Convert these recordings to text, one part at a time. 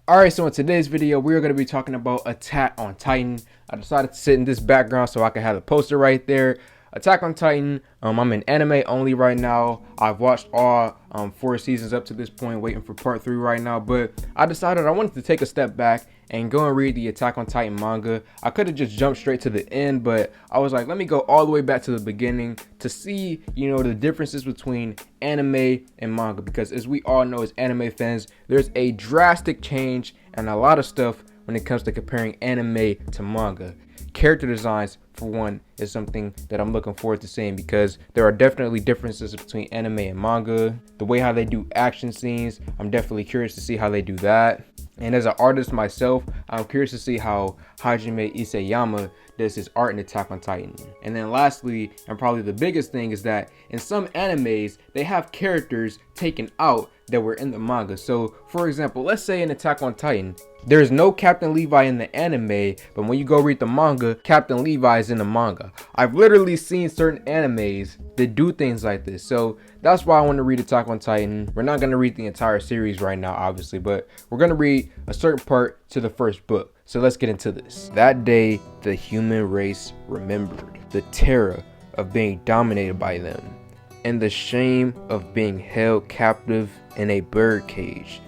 Alright, so in today's video, we're going to be talking about Attack on Titan. I decided to sit in this background so I can have the poster right there. Attack on Titan, I'm in anime only right now. I've watched all 4 seasons up to this point, waiting for part 3 right now. But I decided I wanted to take a step back and go and read the Attack on Titan manga. I could have just jumped straight to the end, but I was like, let me go all the way back to the beginning to see, the differences between anime and manga. Because as we all know as anime fans, there's a drastic change and a lot of stuff when it comes to comparing anime to manga. Character designs, for one, is something that I'm looking forward to seeing because there are definitely differences between anime and manga. The way how they do action scenes, I'm definitely curious to see how they do that. And as an artist myself, I'm curious to see how Hajime Isayama does his art in Attack on Titan. And then lastly, and probably the biggest thing, is that in some animes, they have characters taken out that were in the manga. So for example, let's say in Attack on Titan, there's no Captain Levi in the anime, but when you go read the manga, Captain Levi is in the manga. I've literally seen certain animes that do things like this. So that's why I want to read Attack on Titan. We're not going to read the entire series right now, obviously, but we're going to read a certain part to the first book. So let's get into this. That day, the human race remembered the terror of being dominated by them and the shame of being held captive in a bird cage.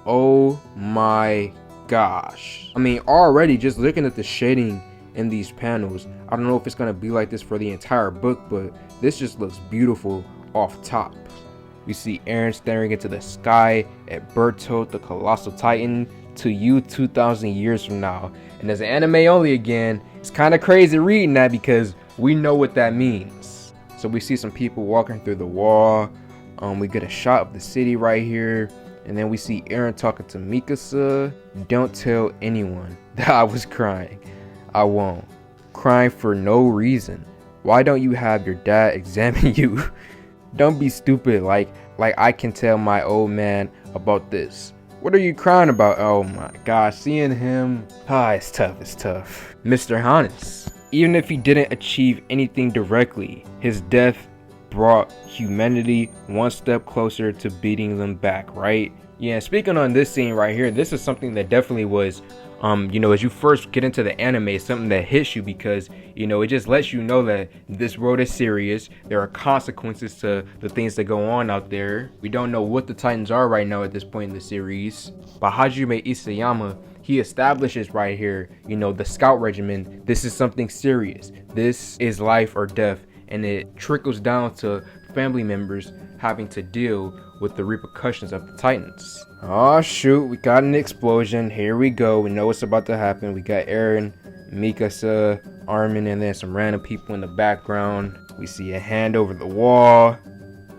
Oh my gosh. I mean, already just looking at the shading in these panels, I don't know if it's going to be like this for the entire book, but this just looks beautiful off top. We see Eren staring into the sky at Bertolt the Colossal Titan to you 2,000 years from now. And as an anime only again, it's kind of crazy reading that because we know what that means. So we see some people walking through the wall. We get a shot of the city right here. And then we see Eren talking to Mikasa. Don't tell anyone that I was crying. I won't. Crying for no reason. Why don't you have your dad examine you? Don't be stupid like I can tell my old man about this. What are you crying about? Oh my gosh, seeing him, it's tough. Mr. Hannes, even if he didn't achieve anything directly, his death brought humanity one step closer to beating them back, right? Yeah, speaking on this scene right here, this is something that definitely was as you first get into the anime, it's something that hits you because it just lets you know that this world is serious. There are consequences to the things that go on out there. We don't know what the Titans are right now at this point in the series, but Hajime Isayama, he establishes right here, the scout regimen. This is something serious. This is life or death, and it trickles down to family members having to deal with the repercussions of the Titans. Oh shoot, we got an explosion. Here we go. We know what's about to happen. We got Eren, Mikasa, Armin, and then some random people in the background. We see a hand over the wall.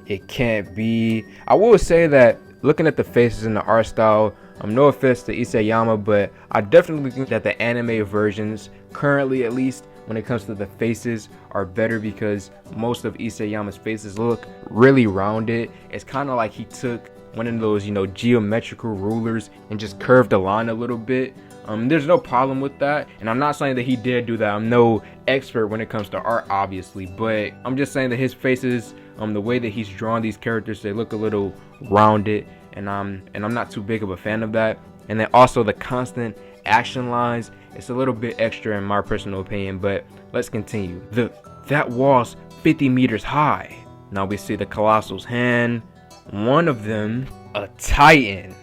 It can't be. I will say that looking at the faces and the art style, no offense to Isayama, but I definitely think that the anime versions, currently at least, when it comes to the faces, are better because most of Isayama's faces look really rounded. It's kind of like he took one of those, geometrical rulers and just curved the line a little bit. There's no problem with that, and I'm not saying that he did do that. I'm no expert when it comes to art, obviously, but I'm just saying that his faces, the way that he's drawn these characters, they look a little rounded, and I'm not too big of a fan of that. And then also the constant action lines, it's a little bit extra in my personal opinion, but let's continue. That wall's 50 meters high. Now we see the Colossal's hand, one of them a Titan,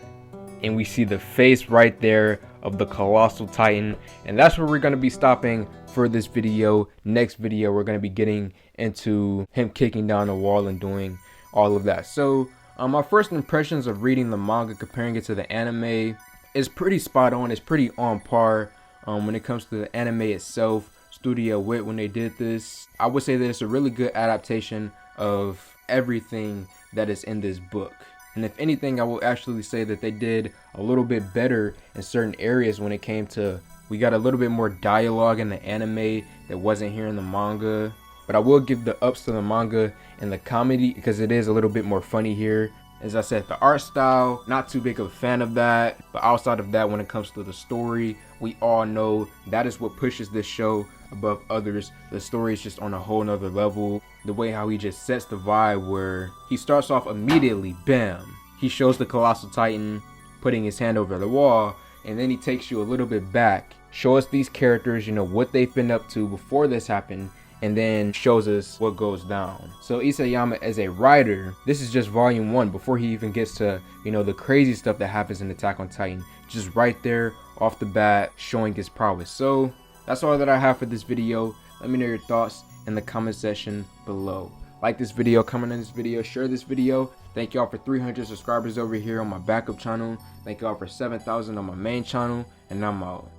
and we see the face right there of the Colossal Titan. And that's where we're going to be stopping for this video. Next video, we're going to be getting into him kicking down the wall and doing all of that. So my first impressions of reading the manga, comparing it to the anime, is pretty spot on. It's pretty on par when it comes to the anime itself. Studio Wit, when they did this, I would say that it's a really good adaptation of everything that is in this book. And if anything, I will actually say that they did a little bit better in certain areas when it came to, we got a little bit more dialogue in the anime that wasn't here in the manga. But I will give the ups to the manga and the comedy because it is a little bit more funny here. As I said, the art style, not too big of a fan of that. But outside of that, when it comes to the story, we all know that is what pushes this show above others. The story is just on a whole nother level. The way how he just sets the vibe, where he starts off immediately, bam, he shows the Colossal Titan putting his hand over the wall, and then he takes you a little bit back, show us these characters, what they've been up to before this happened, and then shows us what goes down. So Isayama as a writer, this is just volume 1 before he even gets to, the crazy stuff that happens in Attack on Titan. Just right there off the bat showing his prowess. So that's all that I have for this video. Let me know your thoughts in the comment section below. Like this video, comment on this video, share this video. Thank y'all for 300 subscribers over here on my backup channel. Thank y'all for 7,000 on my main channel, and I'm out.